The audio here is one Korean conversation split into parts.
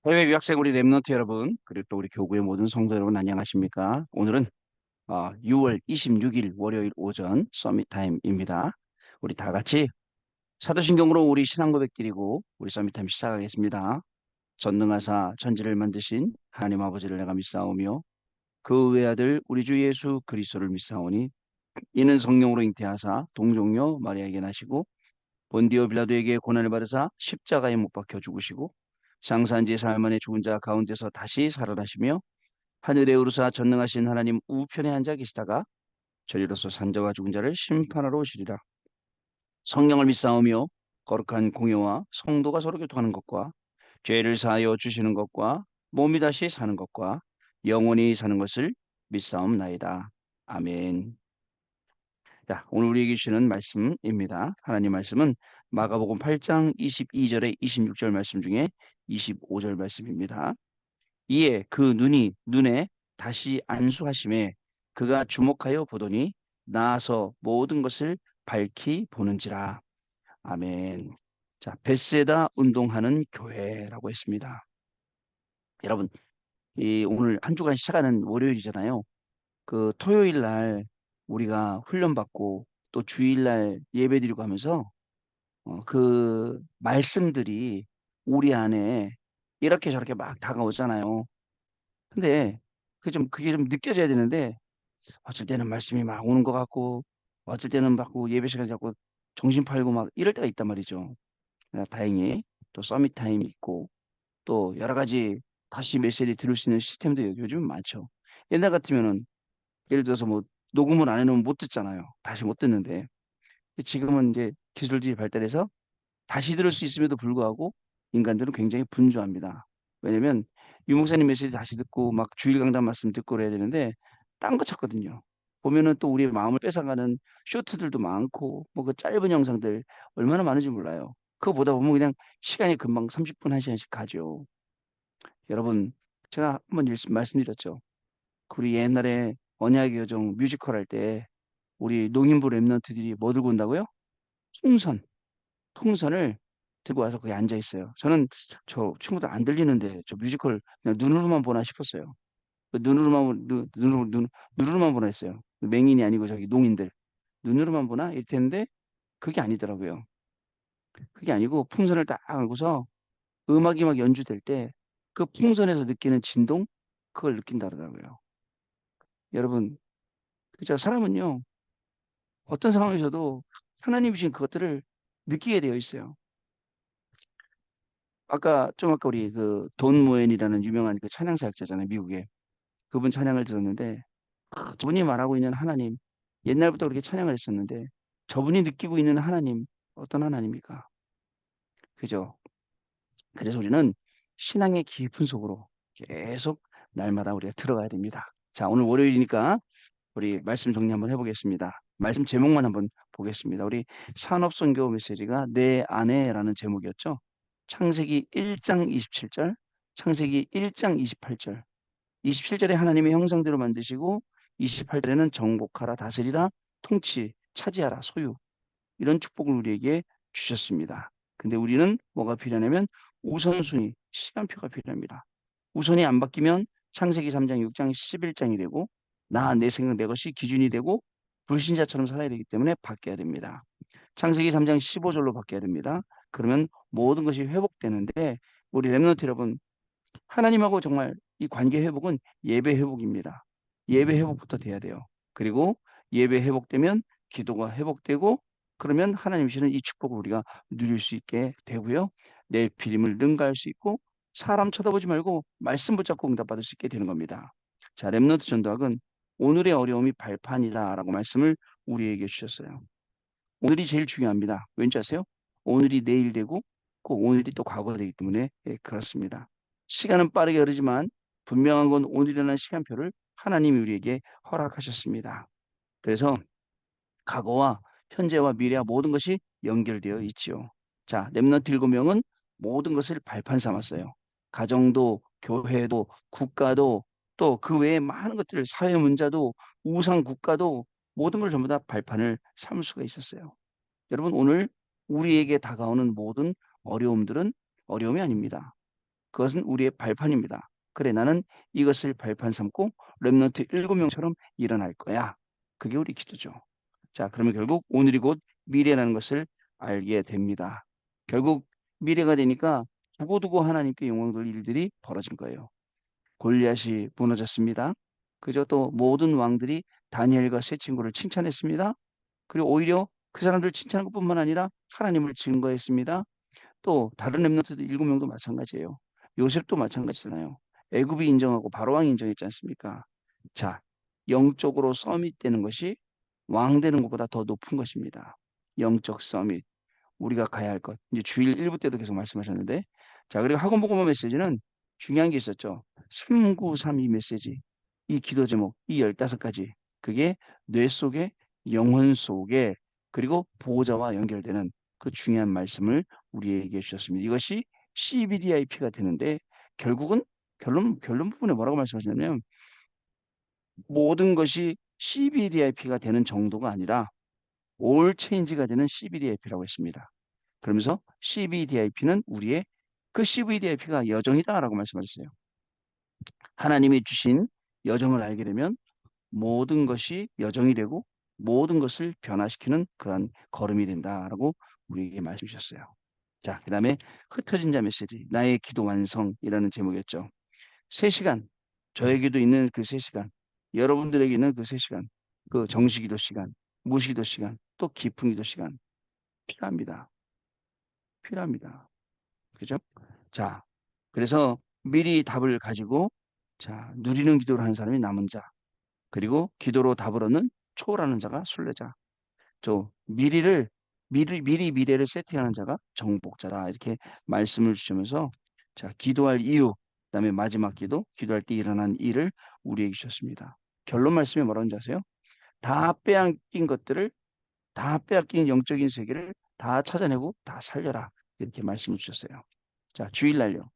해외 유학생 우리 랩런트 여러분, 그리고 또 우리 교구의 모든 성도 여러분 안녕하십니까? 오늘은 6월 26일 월요일 오전 서밋 타임입니다. 우리 다 같이 사도신경으로 우리 신앙 고백 드리고 우리 서밋 타임 시작하겠습니다. 전능하사 천지를 만드신 하나님 아버지를 내가 믿사오며 그 외아들 우리 주 예수 그리스도를 믿사오니 이는 성령으로 잉태하사 동정녀 마리아에게 나시고 본디오 빌라도에게 고난을 받으사 십자가에 못 박혀 죽으시고 장사한 지 사흘 만에 죽은 자 가운데서 다시 살아나시며 하늘에 오르사 전능하신 하나님 우편에 앉아 계시다가 저리로서 산자와 죽은 자를 심판하러 오시리라. 성령을 믿사오며 거룩한 공예와 성도가 서로 교통하는 것과 죄를 사하여 주시는 것과 몸이 다시 사는 것과 영원히 사는 것을 믿사옵나이다. 아멘. 자, 오늘 우리에게 주시는 말씀입니다. 하나님 말씀은 마가복음 8장 22절에 26절 말씀 중에 25절 말씀입니다. 이에 그 눈에 다시 안수하심에 그가 주목하여 보더니 나아서 모든 것을 밝히 보는지라. 아멘. 자, 베세다 운동하는 교회라고 했습니다. 여러분, 이 오늘 한 주간 시작하는 월요일이잖아요. 그 토요일 날 우리가 훈련받고 또 주일 날 예배드리고 하면서 그 말씀들이 우리 안에 이렇게 저렇게 막 다가오잖아요. 근데 그게 좀 느껴져야 되는데 어쩔 때는 말씀이 막 오는 것 같고 어쩔 때는 막 예배 시간에 자꾸 정신 팔고 막 이럴 때가 있단 말이죠. 다행히 또 서밋 타임이 있고 또 여러 가지 다시 메시지 들을 수 있는 시스템도 요즘 많죠. 옛날 같으면은 예를 들어서 뭐 녹음을 안 해놓으면 못 듣잖아요. 다시 못 듣는데 지금은 이제 기술들이 발달해서 다시 들을 수 있음에도 불구하고 인간들은 굉장히 분주합니다. 왜냐면 유목사님 메시지 다시 듣고 막 주일 강단 말씀 듣고 그래야 되는데 딴 거 찾거든요. 보면은 또 우리의 마음을 뺏어가는 쇼트들도 많고 뭐 그 짧은 영상들 얼마나 많은지 몰라요. 그거 보다 보면 그냥 시간이 금방 30분, 1시간씩 가죠. 여러분, 제가 한번 말씀드렸죠. 우리 옛날에 언약의 여정 뮤지컬 할 때 우리 농인부 랩런트들이 뭐 들고 온다고요? 풍선. 풍선을 들고 와서 거기 앉아 있어요. 저는 저 친구들 안 들리는데 저 뮤지컬 그냥 눈으로만 보나 싶었어요. 그 눈으로만 보나 했어요. 맹인이 아니고 저기 농인들 눈으로만 보나 이랬는데 그게 아니더라고요. 그게 아니고 풍선을 딱 하고서 음악이 막 연주될 때 그 풍선에서 느끼는 진동 그걸 느낀다 그러더라고요. 여러분, 그죠? 사람은요 어떤 상황에서도 하나님이 주신 그것들을 느끼게 되어 있어요. 아까 우리 그 돈 모엔이라는 유명한 그 찬양 사역자잖아요, 미국에. 그분 찬양을 들었는데 저분이 말하고 있는 하나님 옛날부터 그렇게 찬양을 했었는데 저분이 느끼고 있는 하나님 어떤 하나님입니까? 그죠? 그래서 우리는 신앙의 깊은 속으로 계속 날마다 우리가 들어가야 됩니다. 자, 오늘 월요일이니까 우리 말씀 정리 한번 해보겠습니다. 말씀 제목만 한번 보겠습니다. 우리 산업선교 메시지가 내 안에라는 제목이었죠. 창세기 1장 27절, 창세기 1장 28절, 27절에 하나님의 형상대로 만드시고 28절에는 정복하라, 다스리라, 통치, 차지하라, 소유 이런 축복을 우리에게 주셨습니다. 근데 우리는 뭐가 필요하냐면 우선순위, 시간표가 필요합니다. 우선이 안 바뀌면 창세기 3장, 6장, 11장이 되고 내 생각, 내 것이 기준이 되고 불신자처럼 살아야 되기 때문에 바뀌어야 됩니다. 창세기 3장 15절로 바뀌어야 됩니다. 그러면 모든 것이 회복되는데 우리 랩런트 여러분 하나님하고 정말 이 관계 회복은 예배 회복입니다. 예배 회복부터 돼야 돼요. 그리고 예배 회복되면 기도가 회복되고 그러면 하나님 주시는 이 축복을 우리가 누릴 수 있게 되고요. 내 비림을 능가할 수 있고 사람 쳐다보지 말고 말씀 붙잡고 응답받을 수 있게 되는 겁니다. 자, 랩너트 전도학은 오늘의 어려움이 발판이다라고 말씀을 우리에게 주셨어요. 오늘이 제일 중요합니다. 왠지 아세요? 오늘이 내일 되고 꼭 오늘이 또 과거가 되기 때문에 그렇습니다. 시간은 빠르게 흐르지만 분명한 건 오늘이라는 시간표를 하나님이 우리에게 허락하셨습니다. 그래서 과거와 현재와 미래와 모든 것이 연결되어 있지요. 자, 렘넌트 7명은 모든 것을 발판 삼았어요. 가정도, 교회도, 국가도, 또 그 외에 많은 것들, 사회 문제도, 우상 국가도 모든 걸 전부 다 발판을 삼을 수가 있었어요. 여러분, 오늘 우리에게 다가오는 모든 어려움들은 어려움이 아닙니다. 그것은 우리의 발판입니다. 그래, 나는 이것을 발판 삼고 렘넌트 7명처럼 일어날 거야. 그게 우리 기도죠. 자, 그러면 결국 오늘이 곧 미래라는 것을 알게 됩니다. 결국 미래가 되니까 두고두고 하나님께 영광 돌릴 일들이 벌어진 거예요. 골리앗이 무너졌습니다. 그저 또 모든 왕들이 다니엘과 세 친구를 칭찬했습니다. 그리고 오히려 그 사람들 칭찬한 것뿐만 아니라 하나님을 증거했습니다. 또 다른 렘넌트들 7명도 마찬가지예요. 요셉도 마찬가지잖아요. 애굽이 인정하고 바로왕이 인정했지 않습니까? 자, 영적으로 서밋되는 것이 왕 되는 것보다 더 높은 것입니다. 영적 서밋. 우리가 가야 할 것. 이제 주일 1부 때도 계속 말씀하셨는데, 자, 그리고 학원 복음화 메시지는 중요한 게 있었죠. 3932 메시지. 이 기도 제목, 이 15가지. 그게 뇌 속에, 영혼 속에, 그리고 보호자와 연결되는 그 중요한 말씀을 우리에게 주셨습니다. 이것이 CBDIP가 되는데, 결국은 결론 부분에 뭐라고 말씀하시냐면, 모든 것이 CBDIP가 되는 정도가 아니라, 올 체인지가 되는 CBDIP라고 했습니다. 그러면서 CBDIP는 우리의 그 CBDIP가 여정이다라고 말씀하셨어요. 하나님이 주신 여정을 알게 되면 모든 것이 여정이 되고 모든 것을 변화시키는 그러한 걸음이 된다라고 우리에게 말씀 주셨어요. 자, 그 다음에 흩어진 자 메시지, 나의 기도 완성이라는 제목이었죠. 3시간, 저에게도 있는 그 3시간, 여러분들에게 있는 그 3시간, 그 정시기도 시간, 무시기도 시간, 또 깊은 기도 시간 필요합니다. 필요합니다. 그죠? 자, 그래서 미리 답을 가지고 자, 누리는 기도를 하는 사람이 남은 자, 그리고 기도로 답을 얻는 초월하는 자가 순례자. 저 미리 미래를 세팅하는 자가 정복자다. 이렇게 말씀을 주시면서 자, 기도할 이유, 그다음에 마지막 기도, 기도할 때 일어난 일을 우리에게 주셨습니다. 결론 말씀이 뭐라는지 아세요? 다 빼앗긴 것들을 다 빼앗긴 영적인 세계를 다 찾아내고 다 살려라. 이렇게 말씀을 주셨어요. 자, 주일날요.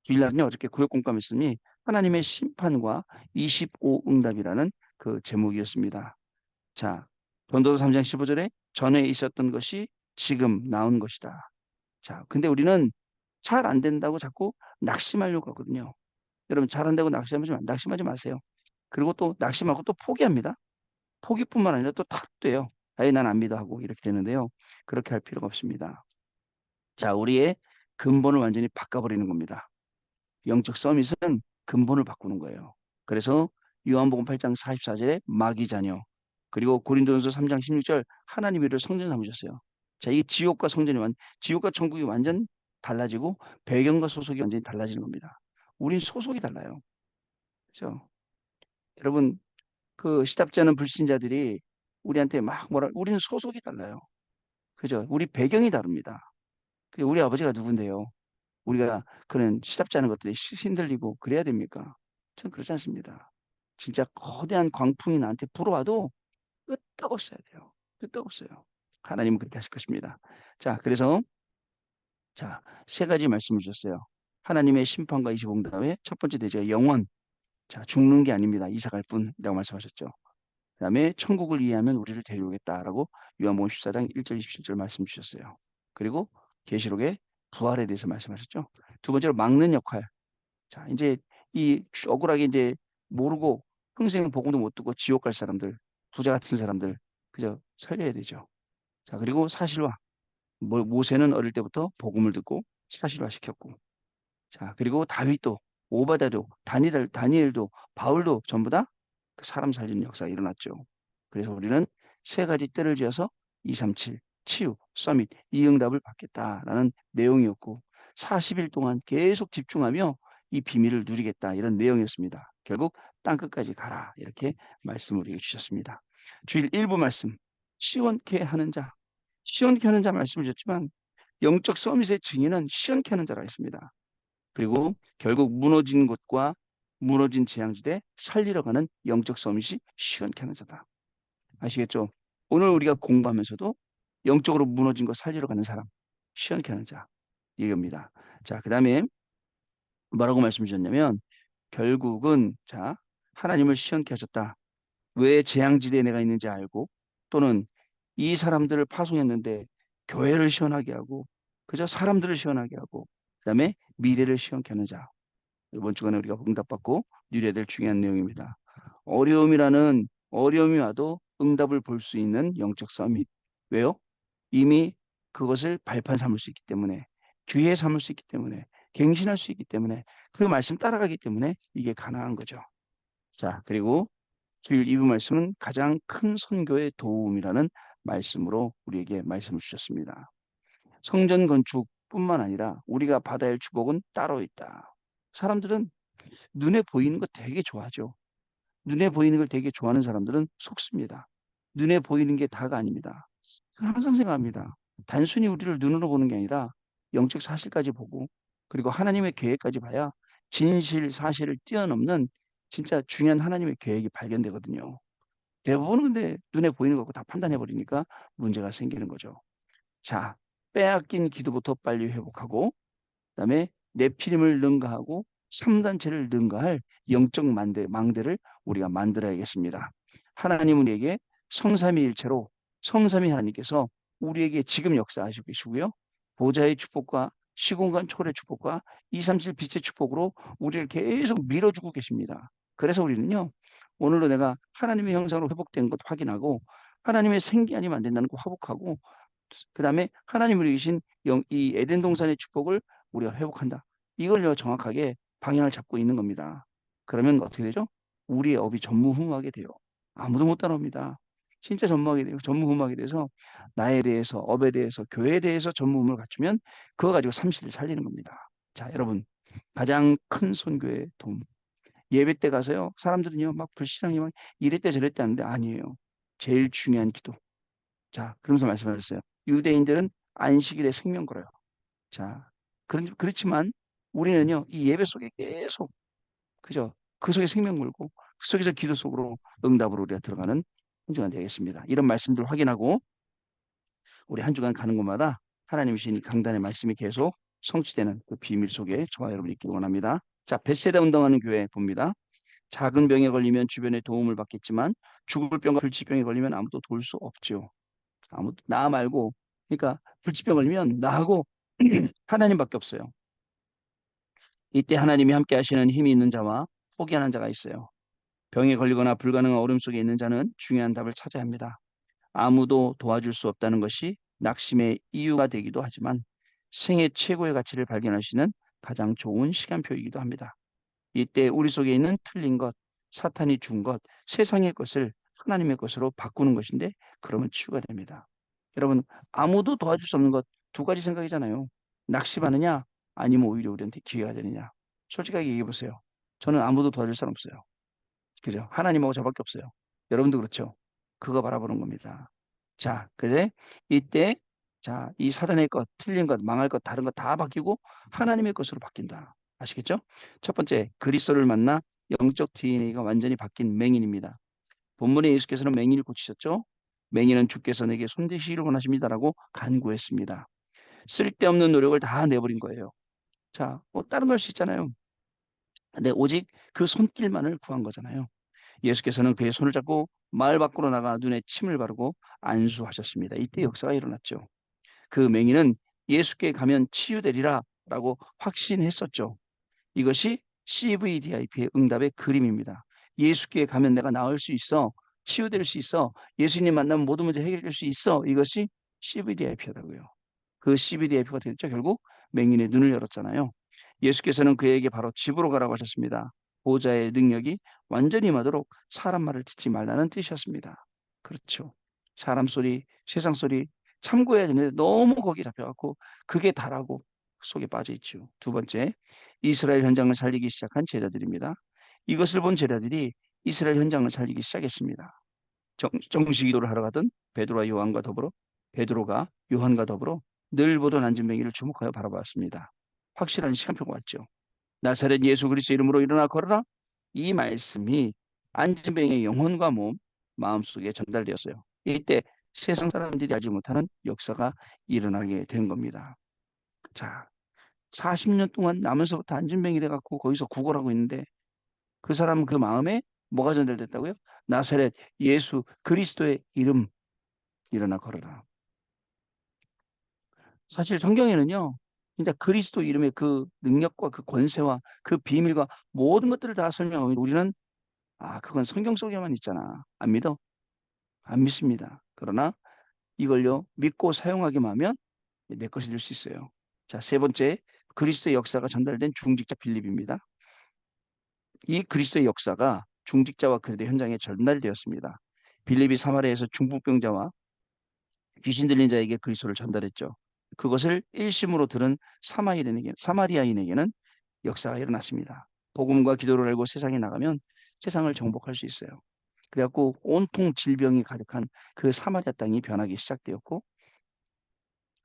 주일날은요, 어저께 구역 공감 했으니 하나님의 심판과 25 응답이라는 그 제목이었습니다. 자, 전도서 3장 15절에 전에 있었던 것이 지금 나온 것이다. 자, 근데 우리는 잘 안 된다고 자꾸 낙심하려고 하거든요. 여러분, 잘 안 되고 낙심하지 마세요. 그리고 또 낙심하고 또 포기합니다. 포기뿐만 아니라 또 탓돼요. 아예 난 안 믿어 하고 이렇게 되는데요. 그렇게 할 필요가 없습니다. 자, 우리의 근본을 완전히 바꿔버리는 겁니다. 영적 서밋은 근본을 바꾸는 거예요. 그래서 요한복음 8장 44절에 마귀 자녀, 그리고 고린도전서 3장 16절 하나님 이를 성전 삼으셨어요. 자, 이 지옥과 천국이 완전 달라지고 배경과 소속이 완전히 달라지는 겁니다. 우린 소속이 달라요. 그렇죠? 여러분, 그 시답지 않은 불신자들이 우리한테 막 우리는 소속이 달라요. 그죠? 우리 배경이 다릅니다. 우리 아버지가 누군데요? 우리가 그런 시답지 않은 것들이 신들리고 그래야 됩니까? 전 그렇지 않습니다. 진짜 거대한 광풍이 나한테 불어와도 끄떡없어야 돼요. 끄떡없어요. 하나님은 그렇게 하실 것입니다. 자, 그래서 자, 3가지 말씀을 주셨어요. 하나님의 심판과 25응답의 첫 번째 대제가 영원. 자, 죽는 게 아닙니다. 이사 갈 뿐이라고 말씀하셨죠. 그다음에 천국을 이해하면 우리를 데려오겠다라고 요한복음 14장 1절 27절 말씀 주셨어요. 그리고 계시록의 부활에 대해서 말씀하셨죠. 두 번째로 막는 역할. 자, 이제 이 억울하게 이제 모르고 평생 복음도 못 듣고 지옥 갈 사람들, 부자 같은 사람들 그저 살려야 되죠. 자, 그리고 사실화. 모세는 어릴 때부터 복음을 듣고 사실화 시켰고, 자, 그리고 다윗도 오바다도 다니엘도 바울도 전부 다 그 사람 살리는 역사가 일어났죠. 그래서 우리는 3가지 때를 지어서 237 치유, 서밋, 이 응답을 받겠다라는 내용이었고 40일 동안 계속 집중하며 이 비밀을 누리겠다 이런 내용이었습니다. 결국 땅끝까지 가라 이렇게 말씀을 우리에게 주셨습니다. 주일 1부 말씀 시원케 하는 자, 시원케 하는 자 말씀을 주셨지만 영적 서밋의 증인은 시원케 하는 자라 했습니다. 그리고 결국 무너진 곳과 무너진 재앙지대 살리러 가는 영적 서밋이 시원케 하는 자다. 아시겠죠? 오늘 우리가 공부하면서도 영적으로 무너진 거 살리러 가는 사람, 시원케 하는 자, 이겁니다. 자, 그 다음에 뭐라고 말씀 주셨냐면, 결국은, 자, 하나님을 시원케 하셨다. 왜 재앙지대에 내가 있는지 알고, 또는 이 사람들을 파송했는데, 교회를 시원하게 하고, 그저 사람들을 시원하게 하고, 그다음에 미래를 시험케 하는 자. 이번 주간에 우리가 응답받고 누려야 될 중요한 내용입니다. 어려움이 와도 응답을 볼 수 있는 영적 싸움이 왜요? 이미 그것을 발판 삼을 수 있기 때문에 기회 삼을 수 있기 때문에 갱신할 수 있기 때문에 그 말씀 따라가기 때문에 이게 가능한 거죠. 자, 그리고 주일 2부 말씀은 가장 큰 선교의 도움이라는 말씀으로 우리에게 말씀을 주셨습니다. 성전 건축뿐만 아니라 우리가 받아야 할 축복은 따로 있다. 사람들은 눈에 보이는 거 되게 좋아하죠. 눈에 보이는 걸 되게 좋아하는 사람들은 속습니다. 눈에 보이는 게 다가 아닙니다. 항상 생각합니다. 단순히 우리를 눈으로 보는 게 아니라 영적 사실까지 보고 그리고 하나님의 계획까지 봐야 진실, 사실을 뛰어넘는 진짜 중요한 하나님의 계획이 발견되거든요. 대부분은 근데 눈에 보이는 거고 다 판단해 버리니까 문제가 생기는 거죠. 자, 빼앗긴 기도부터 빨리 회복하고 그다음에 네피림을 능가하고 3단체를 능가할 영적 망대를 우리가 만들어야겠습니다. 하나님 우리에게 성삼위일체로 성삼위 하나님께서 우리에게 지금 역사하시고 계시고요. 보좌의 축복과 시공간 초월의 축복과 237 빛의 축복으로 우리를 계속 밀어주고 계십니다. 그래서 우리는요. 오늘로 내가 하나님의 형상으로 회복된 것 확인하고 하나님의 생기 아니면 안 된다는 거 화복하고 그다음에 하나님 우리 계신 이 에덴 동산의 축복을 우리가 회복한다. 이걸 정확하게 방향을 잡고 있는 겁니다. 그러면 어떻게 되죠? 우리의 업이 전무후무하게 돼요. 아무도 못 따라옵니다. 진짜 전무하게 돼요. 전무후무하게 돼서 나에 대해서, 업에 대해서, 교회에 대해서 전무후무를 갖추면 그거 가지고 삼시를 살리는 겁니다. 자, 여러분 가장 큰 선교의 도움. 예배 때 가서요. 사람들은요 막 불신앙이 막 이랬대 저랬대 하는데 아니에요. 제일 중요한 기도. 자, 그러면서 말씀하셨어요. 유대인들은 안식일에 생명 걸어요. 자, 그렇지만 우리는요, 이 예배 속에 계속, 그죠? 그 속에 생명 걸고, 그 속에서 기도 속으로 응답으로 우리가 들어가는 한 주간 되겠습니다. 이런 말씀들 확인하고, 우리 한 주간 가는 곳마다 하나님 주신 이 강단의 말씀이 계속 성취되는 그 비밀 속에 저와 여러분이 있기를 원합니다. 자, 벳세다 운동하는 교회 봅니다. 작은 병에 걸리면 주변의 도움을 받겠지만, 죽을 병과 불치병에 걸리면 아무도 도울 수 없죠. 아무도 나 말고 그러니까 불치병 걸리면 나하고 하나님밖에 없어요. 이때 하나님이 함께 하시는 힘이 있는 자와 포기하는 자가 있어요. 병에 걸리거나 불가능한 어려움 속에 있는 자는 중요한 답을 찾아야 합니다. 아무도 도와줄 수 없다는 것이 낙심의 이유가 되기도 하지만 생애 최고의 가치를 발견할 수 있는 가장 좋은 시간표이기도 합니다. 이때 우리 속에 있는 틀린 것, 사탄이 준 것, 세상의 것을 하나님의 것으로 바꾸는 것인데 그러면 치유가 됩니다. 여러분 아무도 도와줄 수 없는 것 두 가지 생각이잖아요. 낙심하느냐 아니면 오히려 우리한테 기회가 되느냐. 솔직하게 얘기해 보세요. 저는 아무도 도와줄 사람 없어요. 그죠? 하나님하고 저밖에 없어요. 여러분도 그렇죠? 그거 바라보는 겁니다. 자, 그래 이때 자, 이 사단의 것, 틀린 것, 망할 것, 다른 것 다 바뀌고 하나님의 것으로 바뀐다. 아시겠죠? 첫 번째, 그리스도를 만나 영적 DNA가 완전히 바뀐 맹인입니다. 본문에 예수께서는 맹인을 고치셨죠? 맹인은 주께서 내게 손대시기를 원하십니다라고 간구했습니다. 쓸데없는 노력을 다 내버린 거예요. 자, 뭐 다른 걸 할 수 있잖아요. 근데 오직 그 손길만을 구한 거잖아요. 예수께서는 그의 손을 잡고 마을 밖으로 나가 눈에 침을 바르고 안수하셨습니다. 이때 역사가 일어났죠. 그 맹인은 예수께 가면 치유되리라라고 확신했었죠. 이것이 CVDIP의 응답의 그림입니다. 예수께 가면 내가 나을 수 있어. 치유될 수 있어. 예수님 만나면 모든 문제 해결될 수 있어. 이것이 CVDIP라고요. 그 CVDIP가 됐죠. 결국 맹인의 눈을 열었잖아요. 예수께서는 그에게 바로 집으로 가라고 하셨습니다. 보좌의 능력이 완전히 임하도록 사람 말을 듣지 말라는 뜻이었습니다. 그렇죠. 사람 소리, 세상 소리 참고해야 되는데 너무 거기 잡혀갖고 그게 다라고 속에 빠져 있죠. 두 번째, 이스라엘 현장을 살리기 시작한 제자들입니다. 이것을 본 제자들이 이스라엘 현장을 살리기 시작했습니다. 정식 기도를 하러 가던 베드로와 요한과 더불어 베드로가 요한과 더불어 늘 보던 안진뱅이를 주목하여 바라보았습니다. 확실한 시간표가 왔죠. 나사렛 예수 그리스도 이름으로 일어나 걸어라. 이 말씀이 안진뱅이의 영혼과 몸, 마음속에 전달되었어요. 이때 세상 사람들이 하지 못하는 역사가 일어나게 된 겁니다. 자, 40년 동안 나면서부터 안진뱅이 돼갖고 거기서 구걸하고 있는데 그 사람 그 마음에 뭐가 전달됐다고요? 나사렛 예수 그리스도의 이름 일어나 걸어라. 사실 성경에는요. 진짜 그리스도 이름의 그 능력과 그 권세와 그 비밀과 모든 것들을 다 설명하면 우리는 그건 성경 속에만 있잖아. 안 믿어? 안 믿습니다. 그러나 이걸요 믿고 사용하기만 하면 내 것이 될 수 있어요. 자, 세 번째, 그리스도의 역사가 전달된 중직자 빌립입니다. 이 그리스도의 역사가 중직자와 그들의 현장에 전달되었습니다. 빌립이 사마리아에서 중풍병자와 귀신 들린 자에게 그리스도를 전달했죠. 그것을 일심으로 들은 사마리아인에게는 역사가 일어났습니다. 복음과 기도를 알고 세상에 나가면 세상을 정복할 수 있어요. 그래갖고 온통 질병이 가득한 그 사마리아 땅이 변하기 시작되었고,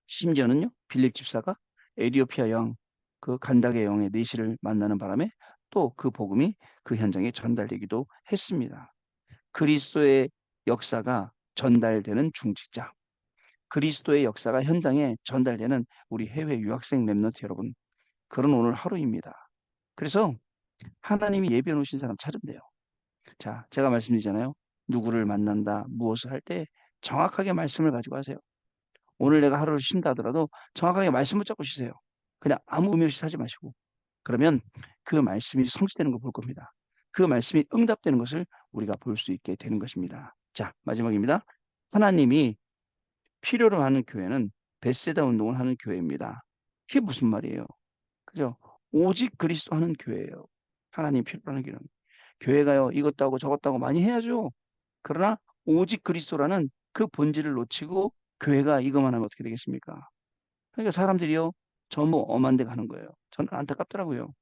심지어는요 빌립 집사가 에디오피아 영, 그 간다게 영의 내시를 만나는 바람에 또 그 복음이 그 현장에 전달되기도 했습니다. 그리스도의 역사가 전달되는 중직자, 그리스도의 역사가 현장에 전달되는 우리 해외 유학생 랩런트 여러분, 그런 오늘 하루입니다. 그래서 하나님이 예비해 놓으신 사람 찾으면 돼요. 자, 제가 말씀드리잖아요. 누구를 만난다, 무엇을 할 때 정확하게 말씀을 가지고 하세요. 오늘 내가 하루를 쉰다 하더라도 정확하게 말씀 붙잡고 쉬세요. 그냥 아무 의미 없이 사지 마시고. 그러면 그 말씀이 성취되는 걸 볼 겁니다. 그 말씀이 응답되는 것을 우리가 볼 수 있게 되는 것입니다. 자, 마지막입니다. 하나님이 필요로 하는 교회는 베세다 운동을 하는 교회입니다. 그게 무슨 말이에요? 그죠? 오직 그리스도 하는 교회예요. 하나님 필요로 하는 교회는. 교회가요, 이것도 하고 저것도 하고 많이 해야죠. 그러나 오직 그리스도라는 그 본질을 놓치고 교회가 이것만 하면 어떻게 되겠습니까? 그러니까 사람들이요, 전부 엄한 데 가는 거예요. 저는 안타깝더라고요.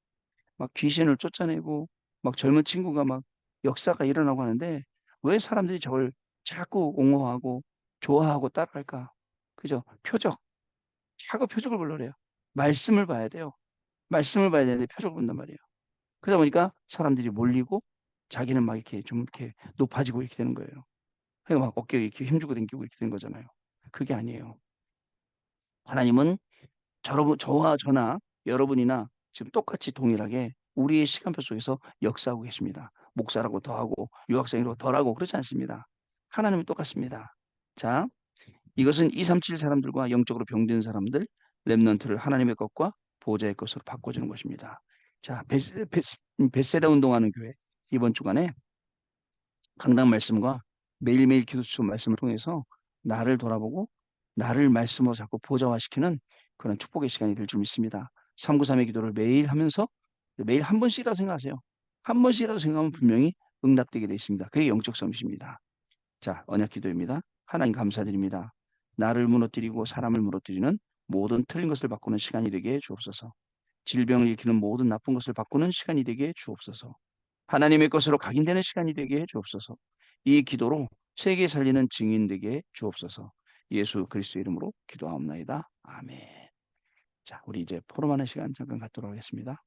막 귀신을 쫓아내고, 막 젊은 친구가 막 역사가 일어나고 하는데, 왜 사람들이 저걸 자꾸 옹호하고, 좋아하고 따라할까? 그죠? 표적. 자꾸 표적을 불러래요. 말씀을 봐야 돼요. 말씀을 봐야 되는데 표적을 본단 말이에요. 그러다 보니까 사람들이 몰리고, 자기는 막 이렇게 좀 이렇게 높아지고 이렇게 되는 거예요. 그러니까 막 어깨에 이렇게 힘주고 다니고 이렇게 되는 거잖아요. 그게 아니에요. 하나님은 저와 저나 여러분이나 지금 똑같이 동일하게 우리의 시간표 속에서 역사하고 계십니다. 목사라고 더하고 유학생이라고 덜하고 그렇지 않습니다. 하나님은 똑같습니다. 자, 이것은 237 사람들과 영적으로 병든 사람들, 렘넌트를 하나님의 것과 보호자의 것으로 바꿔주는 것입니다. 자, 베세다 운동하는 교회 이번 주간에 강단 말씀과 매일매일 기도수 말씀을 통해서 나를 돌아보고 나를 말씀으로 자꾸 보좌화시키는 그런 축복의 시간이 될 줄 믿습니다. 393의 기도를 매일 하면서 매일 한 번씩이라도 생각하세요. 한 번씩이라도 생각하면 분명히 응답되게 되어 있습니다. 그게 영적 섬이십니다. 자, 언약 기도입니다. 하나님 감사드립니다. 나를 무너뜨리고 사람을 무너뜨리는 모든 틀린 것을 바꾸는 시간이 되게 해 주옵소서. 질병을 일으키는 모든 나쁜 것을 바꾸는 시간이 되게 해 주옵소서. 하나님의 것으로 각인되는 시간이 되게 해 주옵소서. 이 기도로 세계 살리는 증인 되게 해 주옵소서. 예수 그리스도 이름으로 기도하옵나이다. 아멘. 자, 우리 이제 포럼하는 시간 잠깐 갖도록 하겠습니다.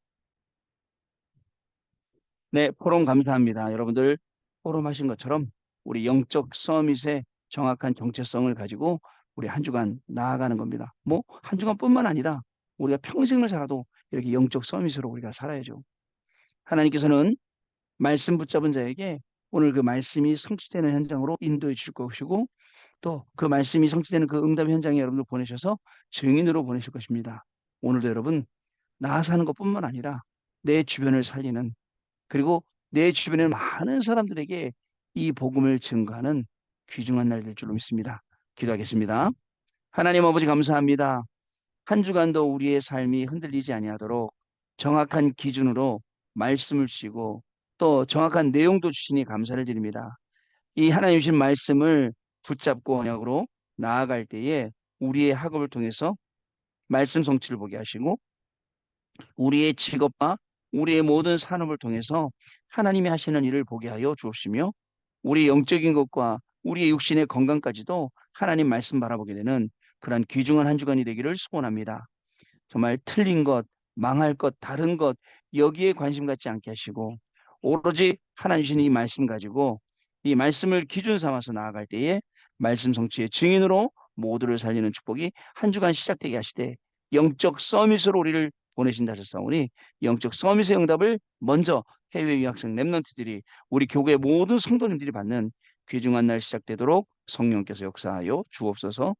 네, 포럼 감사합니다. 여러분들 포럼하신 것처럼 우리 영적 서밋의 정확한 정체성을 가지고 우리 한 주간 나아가는 겁니다. 뭐 한 주간뿐만 아니라 우리가 평생을 살아도 이렇게 영적 서밋으로 우리가 살아야죠. 하나님께서는 말씀 붙잡은 자에게 오늘 그 말씀이 성취되는 현장으로 인도해 줄 것이고 또 그 말씀이 성취되는 그 응답 현장에 여러분들 보내셔서 증인으로 보내실 것입니다. 오늘도 여러분 나 사는 것뿐만 아니라 내 주변을 살리는 그리고 내 주변에 많은 사람들에게 이 복음을 증거하는 귀중한 날 될 줄로 믿습니다. 기도하겠습니다. 하나님 아버지 감사합니다. 한 주간도 우리의 삶이 흔들리지 아니하도록 정확한 기준으로 말씀을 주시고 또 정확한 내용도 주시니 감사를 드립니다. 이 하나님 주신 말씀을 붙잡고 언약으로 나아갈 때에 우리의 학업을 통해서 말씀 성취를 보게 하시고 우리의 직업과 우리의 모든 산업을 통해서 하나님이 하시는 일을 보게 하여 주옵시며 우리 영적인 것과 우리의 육신의 건강까지도 하나님 말씀 바라보게 되는 그러한 귀중한 한 주간이 되기를 소원합니다. 정말 틀린 것, 망할 것, 다른 것 여기에 관심 갖지 않게 하시고 오로지 하나님 주신 이 말씀 가지고 이 말씀을 기준 삼아서 나아갈 때에 말씀 성취의 증인으로 모두를 살리는 축복이 한 주간 시작되게 하시되 영적 서밋으로 우리를 보내신다 하셨사오니 영적 서밋의 응답을 먼저 해외 유학생 랩런트들이 우리 교회 모든 성도님들이 받는 귀중한 날 시작되도록 성령께서 역사하여 주옵소서.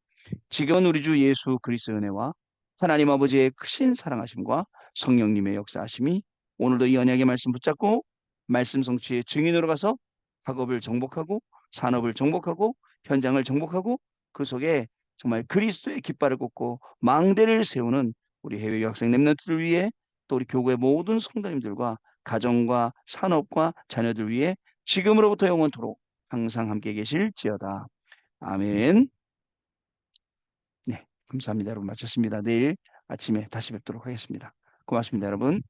지금은 우리 주 예수 그리스도의 은혜와 하나님 아버지의 크신 사랑하심과 성령님의 역사하심이 오늘도 이 언약의 말씀 붙잡고 말씀 성취의 증인으로 가서 학업을 정복하고 산업을 정복하고 현장을 정복하고 그 속에 정말 그리스도의 깃발을 꽂고 망대를 세우는 우리 해외 유학생 랩런트들 위해 또 우리 교구의 모든 성도님들과 가정과 산업과 자녀들 위해 지금으로부터 영원토록 항상 함께 계실지어다. 아멘. 네, 감사합니다. 여러분 마쳤습니다. 내일 아침에 다시 뵙도록 하겠습니다. 고맙습니다, 여러분.